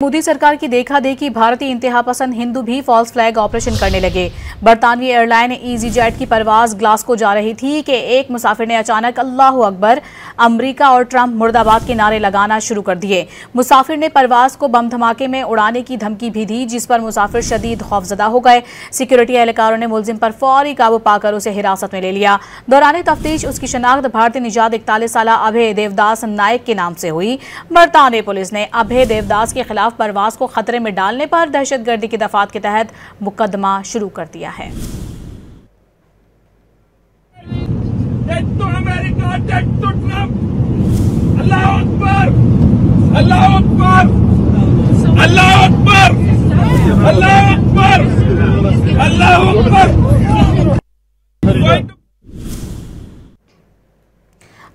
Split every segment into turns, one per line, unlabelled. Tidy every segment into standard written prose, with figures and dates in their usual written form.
मोदी सरकार की देखा देखी भारतीय इंतहा पसंद हिंदू भी फॉल्स फ्लैग ऑपरेशन करने लगे। बरतानवी एयरलाइन ईजी जेट की परवाज ग्लासगो जा रही थी कि एक मुसाफिर ने अचानक अल्लाहू अकबर, अमरीका और ट्रंप मुर्दाबाद के नारे लगाना शुरू कर दिए। मुसाफिर ने परवाज को बम धमाके में उड़ाने की धमकी भी दी, जिस पर मुसाफिर शदीद खौफजदा हो गए। सिक्योरिटी एहलकारों ने मुलजिम पर फौरी काबू पाकर उसे हिरासत में ले लिया। दौरान तफ्तीश उसकी शनाख्त भारतीय निजात 41 साल अभय देवदास नायक के नाम से हुई। बरतानवी पुलिस ने अभय देवदास के खिलाफ परवाज को खतरे में डालने पर दहशतगर्दी की दफात के तहत मुकदमा शुरू कर दिया है।
अल्लाह अकबर, अल्लाह अकबर, अल्लाह अकबर, अल्लाह अकबर, अल्लाह अकबर।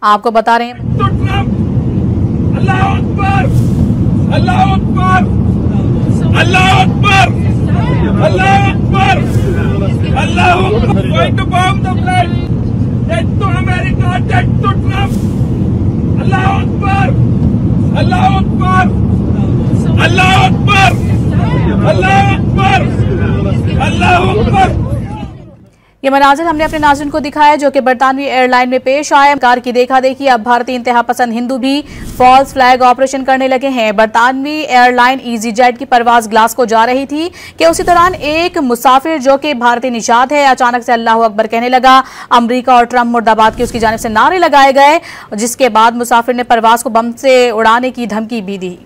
आपको बता रहे हैं
अल्लाह अकबर, अल्लाह अकबर, अल्लाह अकबर, अल्लाह अकबर, अल्लाह Akbar. Going to bomb the plane. Death to America, death to Trump. अल्लाह अकबर, अल्लाह अकबर, अल्लाह अकबर, अल्लाह अकबर, अल्लाह अकबर।
ये मनाजिर हमने अपने नाज़रीन को दिखाया जो कि बरतानवी एयरलाइन में पेश आया। कार की देखा देखी अब भारतीय इंतहा पसंद हिंदू भी फॉल्स फ्लैग ऑपरेशन करने लगे हैं। बरतानवी एयरलाइन ईजी जेट की परवाज ग्लासगो जा रही थी कि उसी दौरान एक मुसाफिर जो कि भारतीय निजात है अचानक से अल्लाहू अकबर कहने लगा। अमरीका और ट्रंप मुर्दाबाद की उसकी जानिब से नारे लगाए गए, जिसके बाद मुसाफिर ने परवाज को बम से उड़ाने की धमकी भी दी।